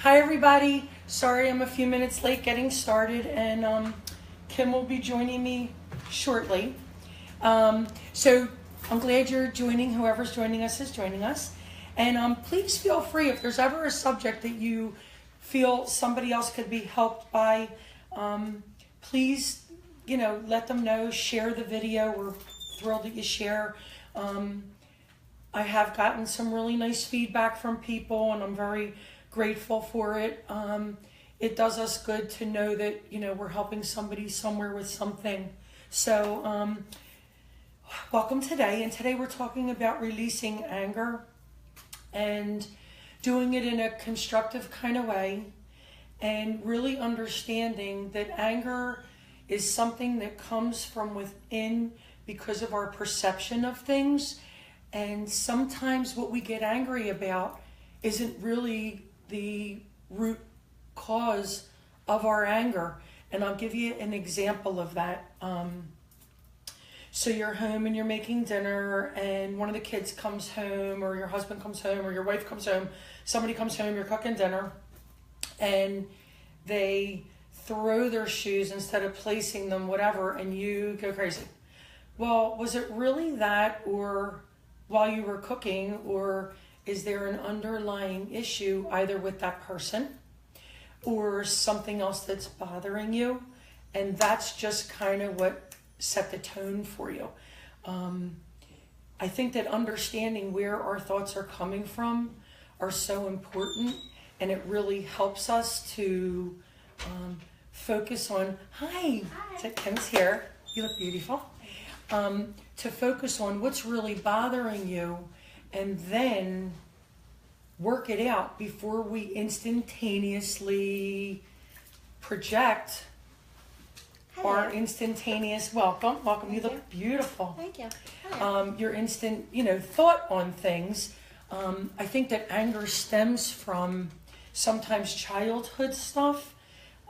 Hi everybody. Sorry I'm a few minutes late getting started, and Kim will be joining me shortly. So I'm glad you're joining. Whoever's joining us is joining us. And please feel free, if there's ever a subject that you feel somebody else could be helped by, please, let them know, share the video. We're thrilled that you share. I have gotten some really nice feedback from people, and I'm very grateful for it. It does us good to know that, we're helping somebody somewhere with something. So, welcome today. And today we're talking about releasing anger and doing it in a constructive kind of way, and really understanding that anger is something that comes from within because of our perception of things. And sometimes what we get angry about isn't really the root cause of our anger. And I'll give you an example of that. So you're home and you're making dinner, and one of the kids comes home, or your husband comes home, or your wife comes home, somebody comes home, you're cooking dinner, and they throw their shoes instead of placing them, whatever, and you go crazy. Well, was it really that, or while you were cooking, or is there an underlying issue either with that person or something else that's bothering you? And that's just kind of what set the tone for you. I think that understanding where our thoughts are coming from are so important, and it really helps us to focus on, hi. Kim's here, you look beautiful. To focus on what's really bothering you, and then work it out before we instantaneously project our instantaneous welcome. You look beautiful. Thank you. Your instant, thought on things. I think that anger stems from sometimes childhood stuff.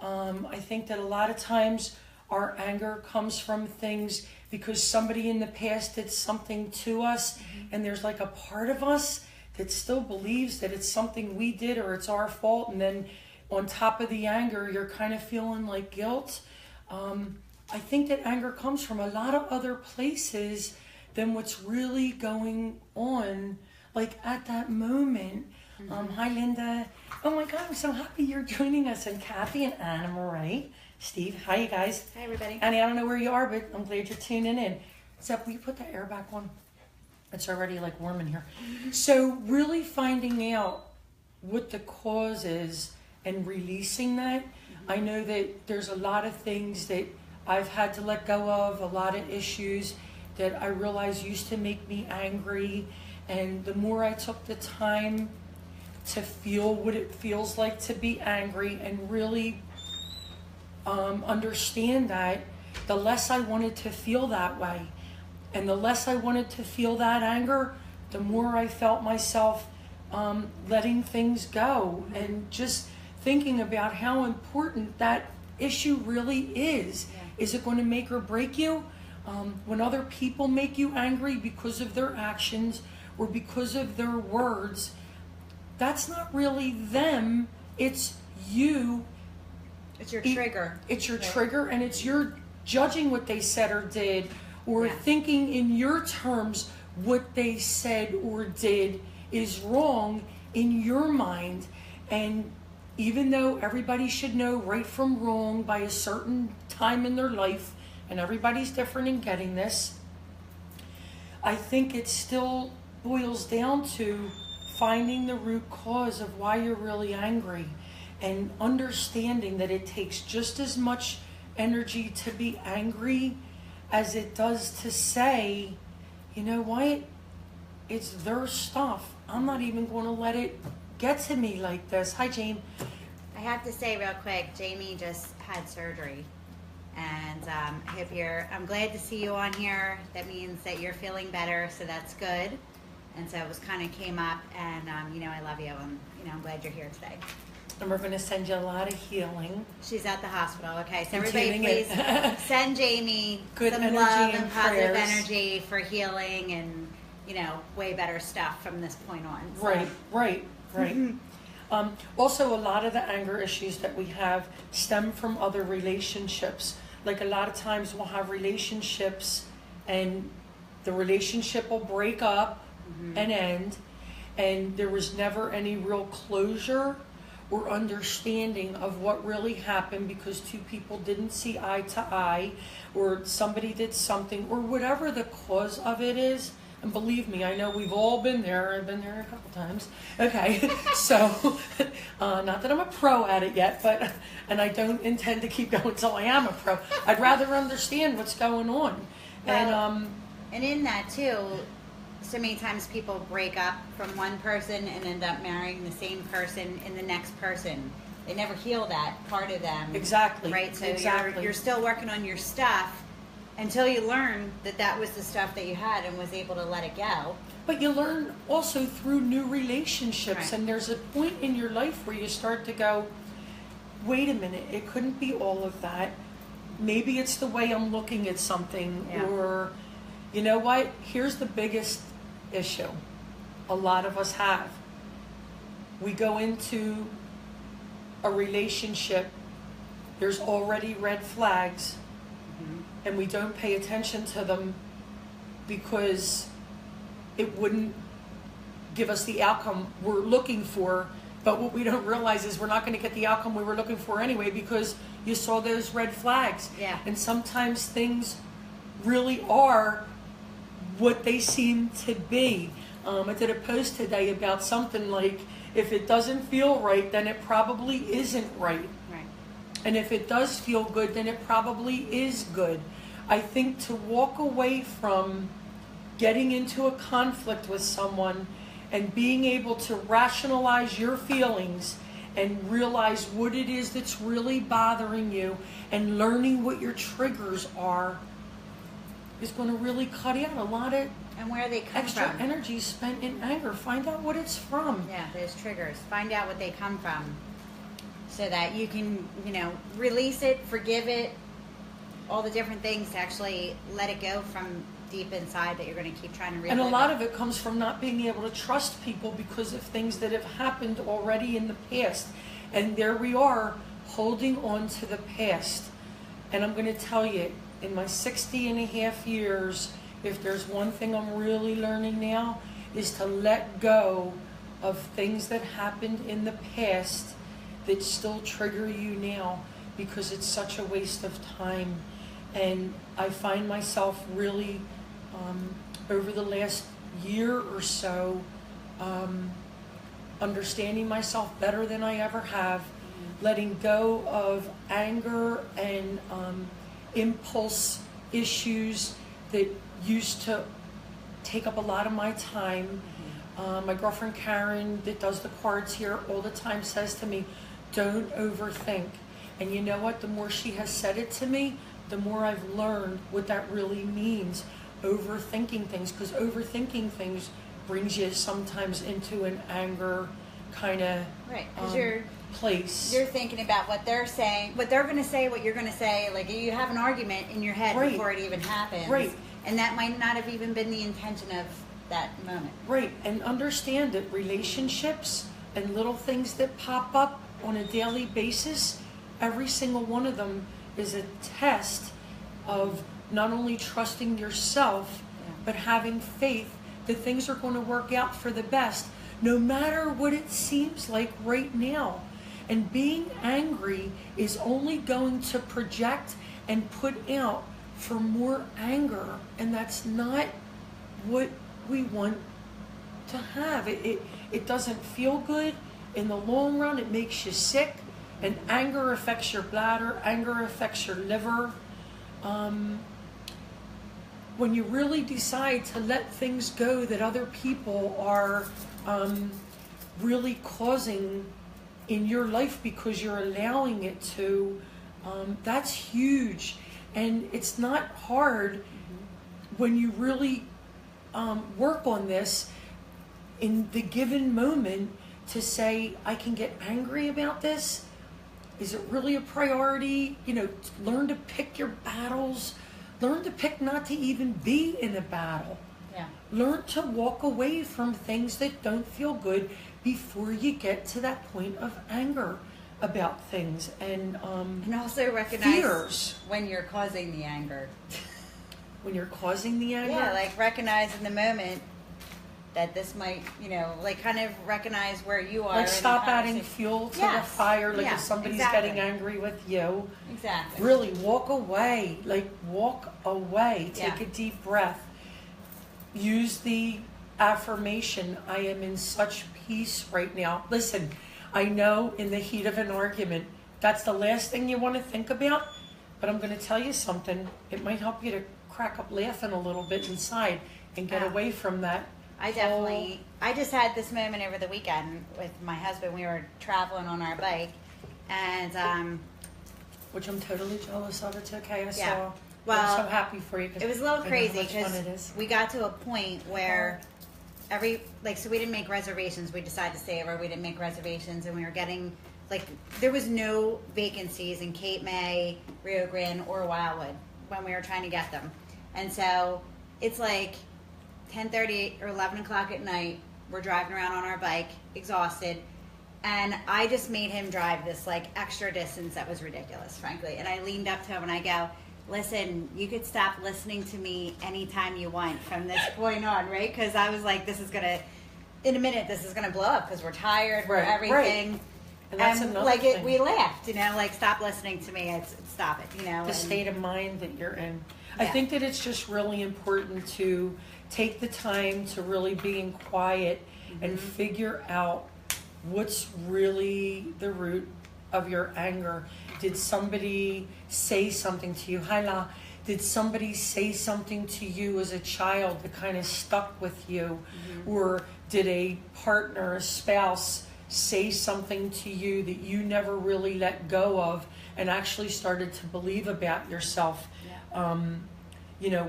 I think that a lot of times our anger comes from things because somebody in the past did something to us, and there's like a part of us that still believes that it's something we did or it's our fault, and then on top of the anger, you're kind of feeling like guilt. I think that anger comes from a lot of other places than what's really going on, like at that moment. Hi, Linda. Oh my God, I'm so happy you're joining us, and Kathy and Anna Marie. Steve, hi you guys. Hi everybody. Annie, I don't know where you are, but I'm glad you're tuning in. Zep, will you put the air back on? It's already like warm in here. So really finding out what the cause is and releasing that. I know that there's a lot of things that I've had to let go of, a lot of issues that I realized used to make me angry. And the more I took the time to feel what it feels like to be angry and really understand that, the less I wanted to feel that way. And the less I wanted to feel that anger, the more I felt myself letting things go, and just thinking about how important that issue really is. Yeah. Is it going to make or break you? When other people make you angry because of their actions or because of their words, that's not really them, it's you. It's your trigger. It's your trigger, and it's your judging what they said or did, or thinking in your terms what they said or did is wrong in your mind. And even though everybody should know right from wrong by a certain time in their life, and everybody's different in getting this, I think it still boils down to finding the root cause of why you're really angry, and understanding that it takes just as much energy to be angry as it does to say, you know what, it's their stuff. I'm not even going to let it get to me like this. Hi, Jane. I have to say real quick, Jamie just had surgery, and I'm glad to see you on here. That means that you're feeling better, so that's good. And so it was kind of came up, and I love you, and I'm glad you're here today. And we're going to send you a lot of healing. She's at the hospital. Okay, so everybody please send Jamie good some energy love and positive prayers. Energy for healing and, way better stuff from this point on. So. Right. Also, a lot of the anger issues that we have stem from other relationships. Like a lot of times we'll have relationships and the relationship will break up and end, and there was never any real closure or understanding of what really happened because two people didn't see eye to eye, or somebody did something, or whatever the cause of it is. And believe me, I know we've all been there. I've been there a couple times. Okay, so not that I'm a pro at it yet, but and I don't intend to keep going until I am a pro. I'd rather understand what's going on. Well, and in that too, so many times people break up from one person and end up marrying the same person in the next person. They never heal that part of them. Exactly. Right? So exactly. you're still working on your stuff until you learn that that was the stuff that you had and was able to let it go. But you learn also through new relationships, Right. and there's a point in your life where you start to go, wait a minute, it couldn't be all of that. Maybe it's the way I'm looking at something, Yeah. or, you know what, here's the biggest issue a lot of us have. We go into a relationship, there's already red flags, and we don't pay attention to them because it wouldn't give us the outcome we're looking for. But what we don't realize is we're not going to get the outcome we were looking for anyway because you saw those red flags. Yeah. And sometimes things really are what they seem to be. I did a post today about something like, if it doesn't feel right, then it probably isn't right. Right. And if it does feel good, then it probably is good. I think to walk away from getting into a conflict with someone and being able to rationalize your feelings and realize what it is that's really bothering you and learning what your triggers are is going to really cut out a lot of And where they come extra from. energy spent in anger. Find out what it's from. Yeah, those triggers. Find out what they come from so that you can, release it, forgive it, all the different things to actually let it go from deep inside that you're going to keep trying to relive. And a lot of it comes from not being able to trust people because of things that have happened already in the past. And there we are, holding on to the past. And I'm going to tell you, in my 60 and a half years, if there's one thing I'm really learning now, is to let go of things that happened in the past that still trigger you now, because it's such a waste of time. And I find myself really, over the last year or so, understanding myself better than I ever have, letting go of anger and impulse issues that used to take up a lot of my time. My girlfriend Karen, that does the cards here all the time, says to me, don't overthink. And you know what? The more she has said it to me, the more I've learned what that really means. Overthinking things, because overthinking things brings you sometimes into an anger kind of Right, because place. you're thinking about what they're saying, what they're going to say, what you're going to say. Like, you have an argument in your head Right. before it even happens. Right. And that might not have even been the intention of that moment. Right, and understand that relationships and little things that pop up on a daily basis, every single one of them is a test of not only trusting yourself, but having faith that things are going to work out for the best, no matter what it seems like right now. And being angry is only going to project and put out for more anger, and that's not what we want to have. It doesn't feel good. In the long run, it makes you sick, and anger affects your bladder, anger affects your liver. When you really decide to let things go that other people are really causing in your life because you're allowing it to, that's huge. And it's not hard when you really work on this in the given moment to say, I can get angry about this. Is it really a priority? Learn to pick your battles. Learn to pick not to even be in a battle. Yeah. Learn to walk away from things that don't feel good. before you get to that point of anger about things and also recognize fears. when you're causing the anger. When you're causing the anger? Yeah, like recognize in the moment that this might, like kind of recognize where you are. Like stop adding fuel to the fire. Like if somebody's getting angry with you. Exactly. Really walk away. Like walk away. Take Yeah. a deep breath. Use the affirmation, I am in such peace right now. Listen, I know in the heat of an argument, that's the last thing you want to think about, but I'm going to tell you something. It might help you to crack up laughing a little bit inside and get away from that. I just had this moment over the weekend with my husband. We were traveling on our bike, and which I'm totally jealous of. It's okay. I Yeah. saw. Well, I'm so happy for you. 'Cause it was a little I know crazy how much fun because it is. we got to a point where so we didn't make reservations. We decided to stay over. We didn't make reservations, and we were getting there was no vacancies in Cape May, Rio Grande, or Wildwood when we were trying to get them. And so it's like 10:30 or 11 o'clock at night. We're driving around on our bike, exhausted. And I just made him drive this extra distance that was ridiculous, frankly. And I leaned up to him and I go, listen, you could stop listening to me anytime you want from this point on, right? Because I was like, in a minute, this is going to blow up because we're tired, we're everything. Right. And that's another thing. We laughed, stop listening to me, stop it, The state of mind that you're in. Yeah. I think that it's just really important to take the time to really be in quiet and figure out what's really the root of your anger. Did somebody say something to you? Hyla, did somebody say something to you as a child that kind of stuck with you? Or did a partner, a spouse, say something to you that you never really let go of and actually started to believe about yourself?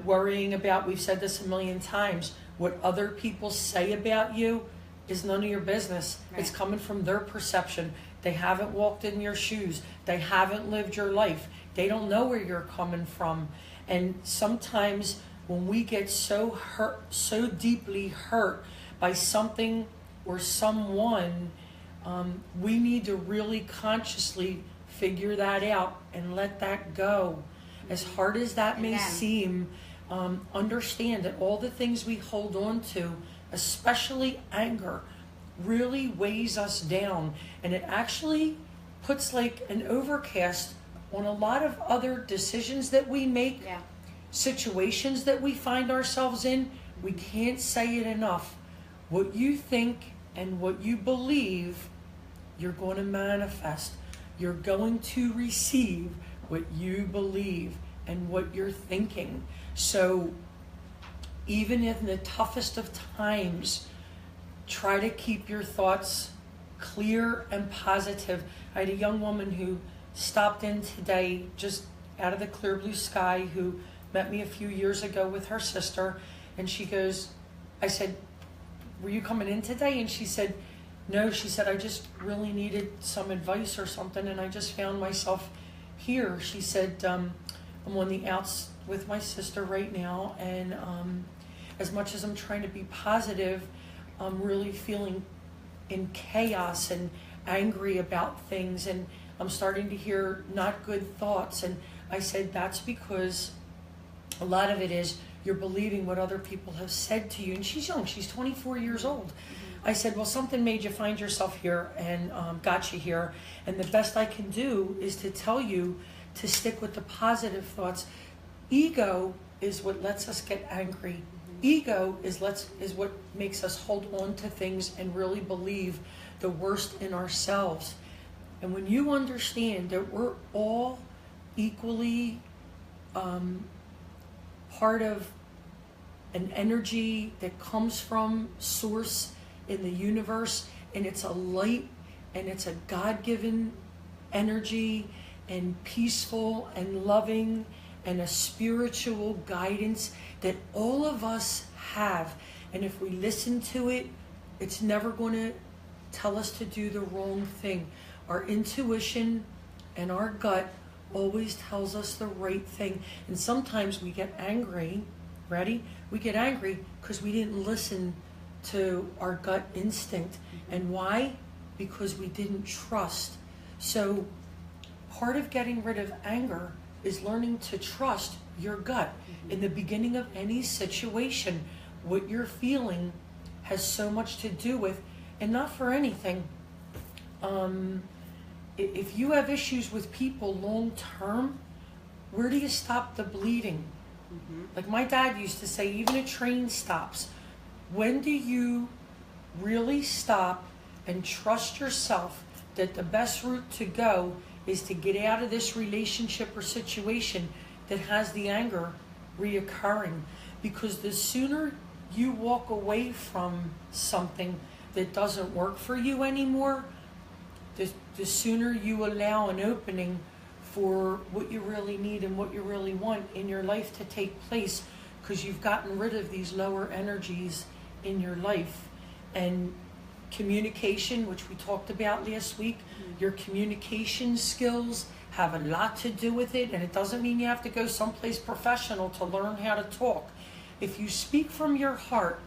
Worrying about, we've said this a million times, what other people say about you is none of your business. Right. It's coming from their perception. They haven't walked in your shoes. They haven't lived your life. They don't know where you're coming from. And sometimes when we get so hurt, so deeply hurt by something or someone, we need to really consciously figure that out and let that go. As hard as that may seem, understand that all the things we hold on to, especially anger, really weighs us down, and it actually puts like an overcast on a lot of other decisions that we make, situations that we find ourselves in. We can't say it enough. What you think and what you believe, you're going to manifest. You're going to receive what you believe and what you're thinking. So even in the toughest of times, try to keep your thoughts clear and positive. I had a young woman who stopped in today just out of the clear blue sky who met me a few years ago with her sister, and she goes, I said, were you coming in today? And she said, no. She said, I just really needed some advice or something, and I just found myself here. She said, I'm on the outs with my sister right now, and as much as I'm trying to be positive, I'm really feeling in chaos and angry about things, and I'm starting to hear not good thoughts. And I said, that's because a lot of it is you're believing what other people have said to you. And she's young, she's 24 years old. I said, well, something made you find yourself here and got you here. And the best I can do is to tell you to stick with the positive thoughts. Ego is what lets us get angry. Ego is what makes us hold on to things and really believe the worst in ourselves. And when you understand that we're all equally part of an energy that comes from source in the universe, and it's a light and it's a God-given energy and peaceful and loving and a spiritual guidance that all of us have. And if we listen to it, it's never going to tell us to do the wrong thing. Our intuition and our gut always tells us the right thing. And sometimes we get angry, ready? We get angry because we didn't listen to our gut instinct. And why? Because we didn't trust. So part of getting rid of anger is learning to trust your gut. In the beginning of any situation, what you're feeling has so much to do with, and not for anything. If you have issues with people long term, where do you stop the bleeding? Like my dad used to say, even a train stops. When do you really stop and trust yourself that the best route to go is to get out of this relationship or situation that has the anger reoccurring? Because the sooner you walk away from something that doesn't work for you anymore, the sooner you allow an opening for what you really need and what you really want in your life to take place, because you've gotten rid of these lower energies in your life. And communication, which we talked about last week, your communication skills have a lot to do with it, and it doesn't mean you have to go someplace professional to learn how to talk. If you speak from your heart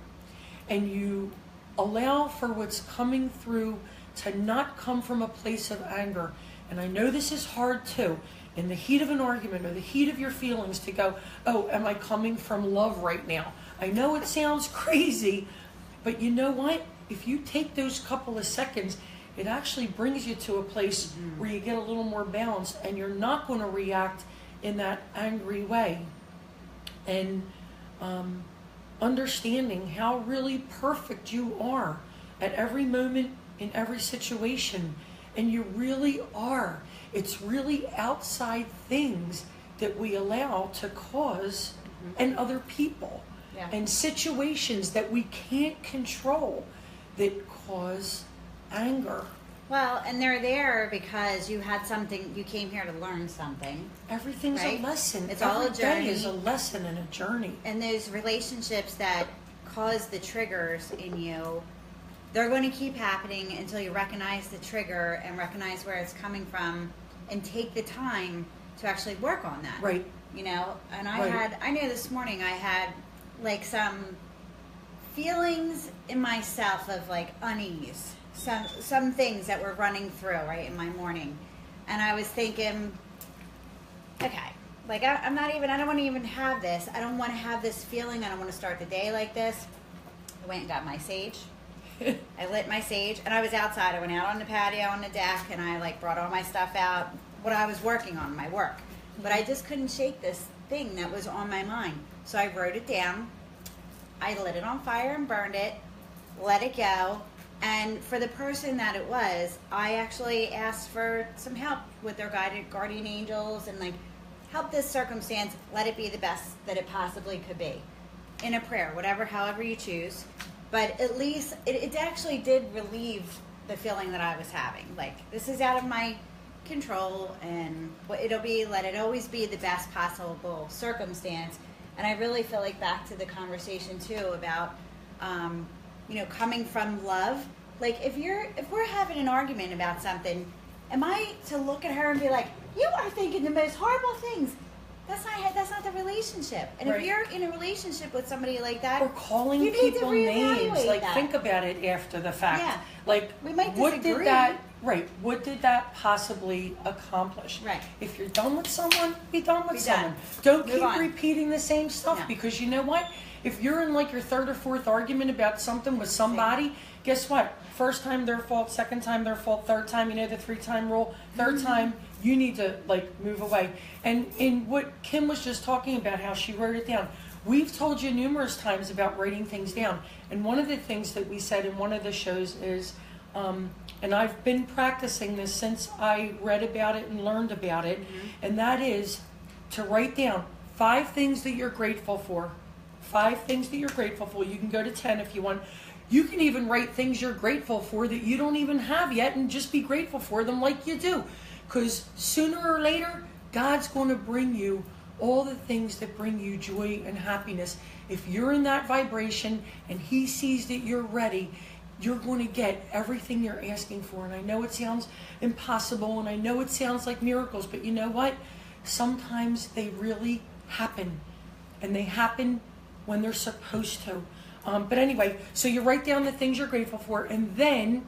and you allow for what's coming through to not come from a place of anger, and I know this is hard too, in the heat of an argument or the heat of your feelings, to go, oh, am I coming from love right now? I know it sounds crazy, but you know what? If you take those couple of seconds, it actually brings you to a place where you get a little more balanced, and you're not going to react in that angry way. And understanding how really perfect you are at every moment in every situation. And you really are. It's really outside things that we allow to cause, and other people, and situations that we can't control that cause anger. Well, and they're there because you had something, you came here to learn something. Everything's right? a lesson. It's Every all a journey. day is a lesson and a journey. And those relationships that cause the triggers in you, they're going to keep happening until you recognize the trigger and recognize where it's coming from and take the time to actually work on that. Right. You know, and Right. I know this morning I had like some feelings in myself of like unease. Some things that were running through, right, in my morning. And I was thinking, okay, like I don't want to even have this. I don't want to have this feeling. I don't want to start the day like this. I went and got my sage. I lit my sage, and I was outside. I went out on the patio on the deck, and I like brought all my stuff out, what I was working on, my work. But I just couldn't shake this thing that was on my mind. So I wrote it down. I lit it on fire and burned it, let it go. And for the person that it was, I actually asked for some help with their guardian angels and like, help this circumstance, let it be the best that it possibly could be. In a prayer, however you choose. But at least it actually did relieve the feeling that I was having. Like, this is out of my control, and let it always be the best possible circumstance. And I really feel like back to the conversation too about, coming from love. Like, if we're having an argument about something, am I to look at her and be like, you are thinking the most horrible things? That's not the relationship. And Right. if you're in a relationship with somebody like that, Or calling you need to people names. reevaluate Like, that. think about it after the fact. Yeah. Like, We might what disagree. what did that possibly accomplish? Right. If you're done with someone, be done with Be done. someone. Don't Move keep on. repeating the same stuff, No. because you know what? If you're in like your third or fourth argument about something with somebody, guess what? First time their fault, second time their fault, third time, the 3-time rule, third time you need to like move away. And in what Kim was just talking about, how she wrote it down, we've told you numerous times about writing things down. And one of the things that we said in one of the shows is, and I've been practicing this since I read about it and learned about it, and that is to write down 5 things that you're grateful for. 5 things that you're grateful for. You can go to 10 if you want. You can even write things you're grateful for that you don't even have yet, and just be grateful for them like you do. Because sooner or later, God's going to bring you all the things that bring you joy and happiness. If you're in that vibration and He sees that you're ready, you're going to get everything you're asking for. And I know it sounds impossible, and I know it sounds like miracles, but you know what? Sometimes they really happen. And they happen when they're supposed to. But anyway, so you write down the things you're grateful for, and then,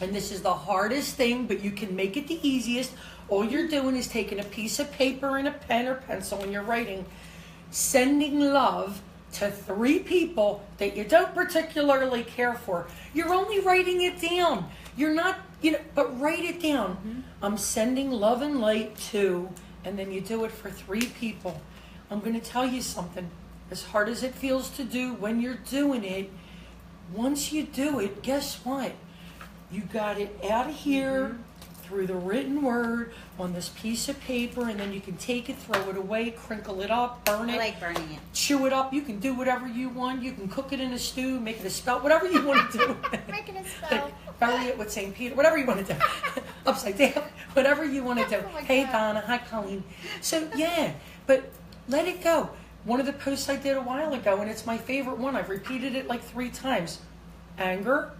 and this is the hardest thing, but you can make it the easiest. All you're doing is taking a piece of paper and a pen or pencil, and you're writing, sending love to 3 people that you don't particularly care for. You're only writing it down. You're not, but write it down. Mm-hmm. I'm sending love and light to, and then you do it for 3 people. I'm going to tell you something. As hard as it feels to do when you're doing it, once you do it, guess what? You got it out of here through the written word on this piece of paper, and then you can take it, throw it away, crinkle it up, burn I it, like burning it. chew it up. You can do whatever you want. You can cook it in a stew, make it a spout, whatever you want to do. Make it a spell. Bury it with St. Peter, whatever you want to do. Upside down, whatever you want to do. Oh my Hey, God. Donna. Hi, Colleen. So, yeah, but let it go. One of the posts I did a while ago, and it's my favorite one, I've repeated it like 3 times. Anger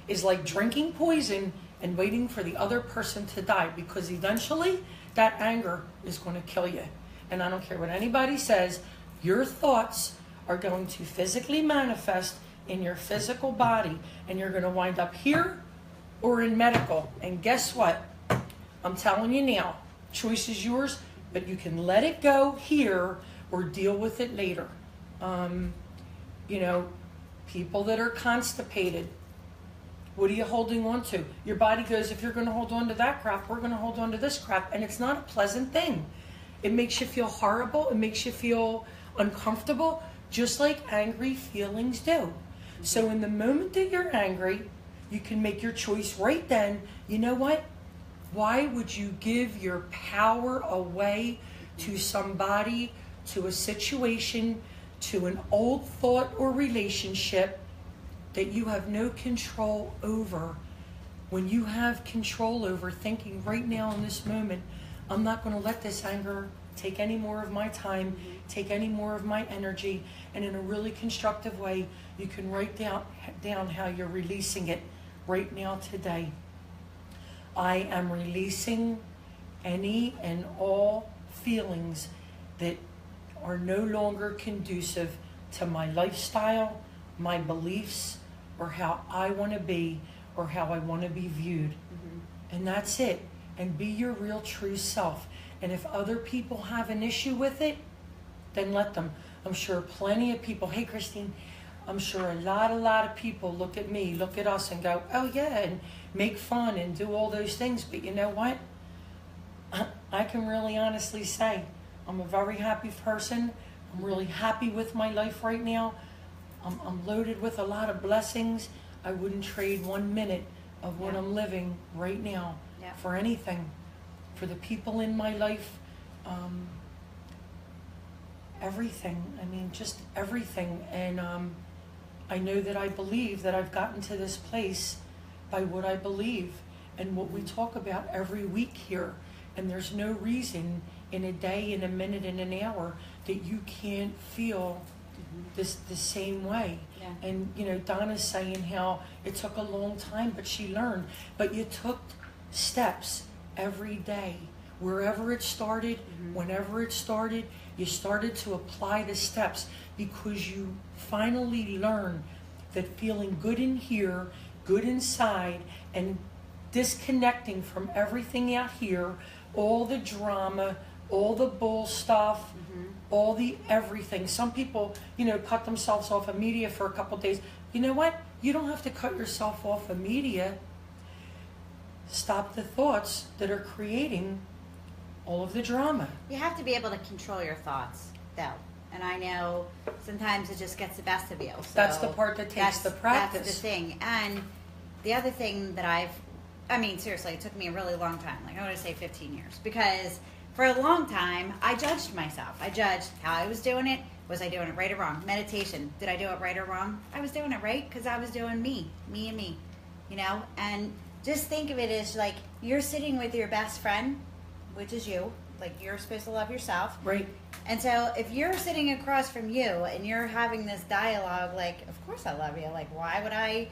is like drinking poison and waiting for the other person to die, because eventually that anger is going to kill you. And I don't care what anybody says, your thoughts are going to physically manifest in your physical body, and you're going to wind up here or in medical. And guess what? I'm telling you now, choice is yours, but you can let it go here or deal with it later. People that are constipated, what are you holding on to? Your body goes, if you're going to hold on to that crap, we're going to hold on to this crap. And it's not a pleasant thing. It makes you feel horrible. It makes you feel uncomfortable, just like angry feelings do. So in the moment that you're angry, you can make your choice right then. You know what? Why would you give your power away to somebody, to a situation, to an old thought or relationship that you have no control over? When you have control over thinking right now in this moment, I'm not going to let this anger take any more of my time, take any more of my energy, and in a really constructive way, you can write down how you're releasing it right now today. I am releasing any and all feelings that are no longer conducive to my lifestyle, my beliefs, or how I want to be, or how I want to be viewed. And that's it. And be your real true self. And if other people have an issue with it, then let them. I'm sure plenty of people, hey Christine, I'm sure a lot of people look at me, look at us and go, oh yeah, and make fun and do all those things. But you know what? I can really honestly say I'm a very happy person. I'm really happy with my life right now. I'm loaded with a lot of blessings. I wouldn't trade 1 minute of what I'm living right now for anything. For the people in my life, everything. I mean, just everything. And I know that I believe that I've gotten to this place by what I believe and what we talk about every week here. And there's no reason in a day, in a minute, in an hour that you can't feel this the same way. Yeah. And Donna's saying how it took a long time, but she learned. But you took steps every day. Wherever it started, whenever it started, you started to apply the steps because you finally learned that feeling good in here, good inside, and disconnecting from everything out here, all the drama, all the bull stuff, all the everything. Some people, cut themselves off of media for a couple days. You know what? You don't have to cut yourself off of media. Stop the thoughts that are creating all of the drama. You have to be able to control your thoughts, though. And I know sometimes it just gets the best of you. So That's the part that takes the practice. That's the thing. And the other thing that seriously, it took me a really long time. Like, I want to say 15 years. Because for a long time, I judged myself. I judged how I was doing it. Was I doing it right or wrong? Meditation. Did I do it right or wrong? I was doing it right because I was doing me and me. And just think of it as like you're sitting with your best friend, which is you. Like, you're supposed to love yourself. Right. And so if you're sitting across from you and you're having this dialogue, like, of course I love you. Like, why would I?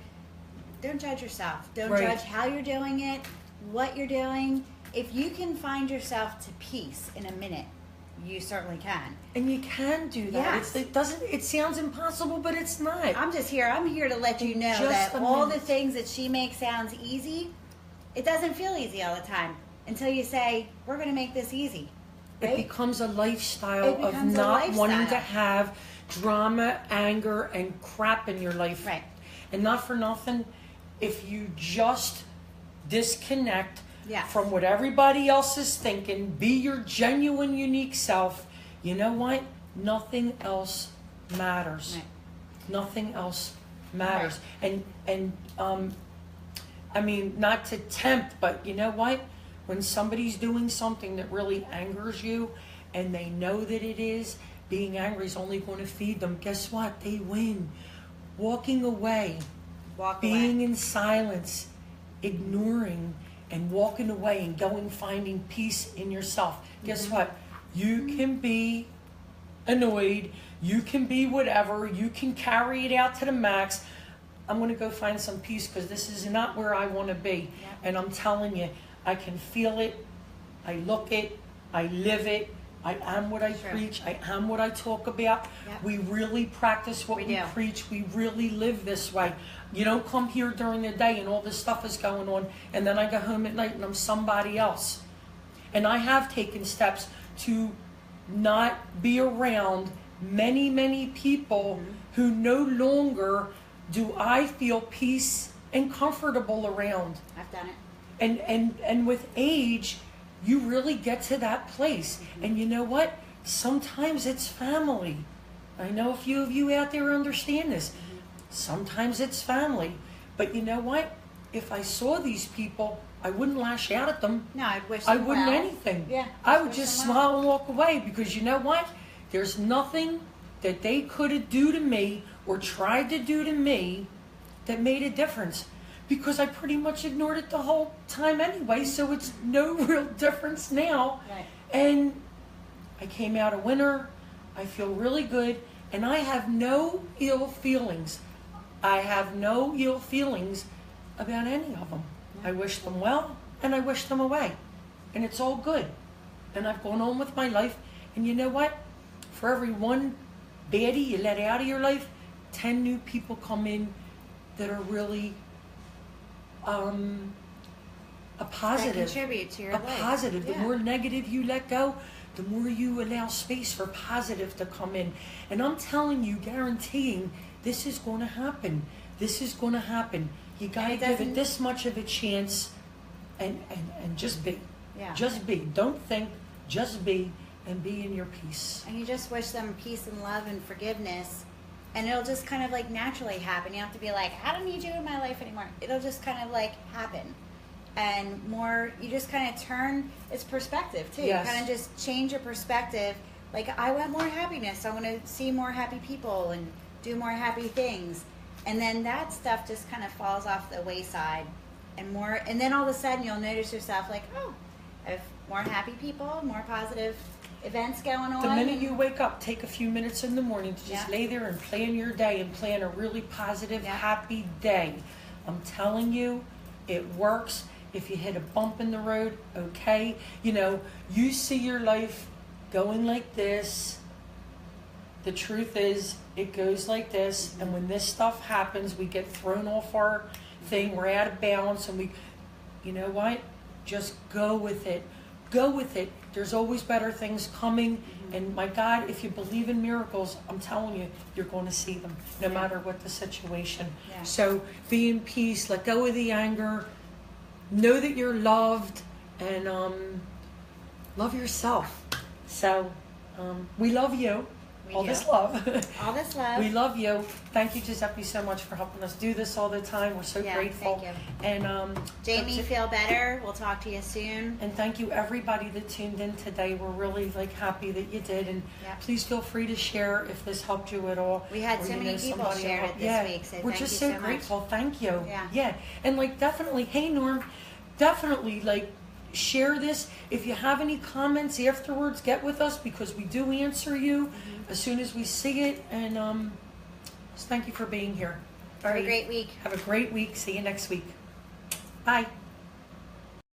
Don't judge yourself. Don't judge how you're doing it, what you're doing. If you can find yourself to peace in a minute, you certainly can. And you can do that. Yes. It sounds impossible, but it's not. I'm here to let you know Just that a all the minute. things that she makes sounds easy, it doesn't feel easy all the time until you say, we're going to make this easy. It Right? becomes a lifestyle It of becomes a not wanting to lifestyle. have drama, anger, and crap in your life. Right. And not for nothing, if you just disconnect Yes. from what everybody else is thinking, be your genuine, unique self, you know what? Nothing else matters. Right. Nothing else matters. And I mean, not to tempt, but you know what? When somebody's doing something that really angers you and they know that it is, being angry is only going to feed them. Guess what? They win. Walking away, Walk being away. in silence, ignoring, and walking away and going finding peace in yourself. Guess what? You can be annoyed. You can be whatever. You can carry it out to the max. I'm going to go find some peace because this is not where I want to be. Yep. And I'm telling you, I can feel it. I look it. I live it. I am what I Sure. preach. I am what I talk about. Yep. We really practice what We we do. preach. We really live this way. You don't come here during the day and all this stuff is going on, and then I go home at night and I'm somebody else. And I have taken steps to not be around many, many people who no longer do I feel peace and comfortable around. I've done it. And with age, you really get to that place. And you know what? Sometimes it's family. I know a few of you out there understand this. Sometimes it's family. But you know what? If I saw these people, I wouldn't lash out at them. No, I'd wish I them wouldn't well. anything. Yeah. I would wish just them well. smile and walk away because you know what? There's nothing that they could have do to me or tried to do to me that made a difference because I pretty much ignored it the whole time anyway, so it's no real difference now. Right. And I came out a winner. I feel really good, and I have no ill feelings. I have no ill feelings about any of them. I wish them well, and I wish them away. And it's all good. And I've gone on with my life, and you know what? For every one baddie you let out of your life, 10 new people come in that are really a positive. That contribute to your a life. positive. The Yeah. more negative you let go, the more you allow space for positive to come in. And I'm telling you, guaranteeing, this is going to happen. This is going to happen. You got to it give doesn't- it this much of a chance and just be. Yeah. Just be. Don't think, just be, and be in your peace. And you just wish them peace and love and forgiveness. And it'll just kind of like naturally happen. You don't have to be like, I don't need you in my life anymore. It'll just kind of like happen. And more, you just kind of turn its perspective too. Yes. You kind of just change your perspective. Like, I want more happiness. I want to see more happy people and do more happy things. And then that stuff just kind of falls off the wayside. And then all of a sudden you'll notice yourself like, oh, I have more happy people, more positive events going on. The minute and- you wake up, take a few minutes in the morning to just Yeah. lay there and plan your day and plan a really positive, Yeah. happy day. I'm telling you, it works. If you hit a bump in the road, okay. You know, you see your life going like this. The truth is, it goes like this. And when this stuff happens, we get thrown off our thing. We're out of balance and you know what? Just go with it. Go with it. There's always better things coming. And my God, if you believe in miracles, I'm telling you, you're going to see them no matter what the situation. Yeah. So be in peace. Let go of the anger. Know that you're loved and love yourself. So we love you. We All do. this love. All this love. We love you. Thank you, Giuseppe, so much for helping us do this all the time. We're so Yeah, grateful. thank you. And Jamie, that's it. feel better. We'll talk to you soon. And thank you everybody that tuned in today. We're really happy that you did. And Yeah. please feel free to share if this helped you at all. We had or so you many know people somebody shared else. it this Yeah. week, so We're thank just you so so much. grateful. Thank you. Yeah. And definitely, hey Norm, definitely share this. If you have any comments afterwards, get with us because we do answer you as soon as we see it. And just thank you for being here. All Have a right. great week. Have a great week. See you next week. Bye.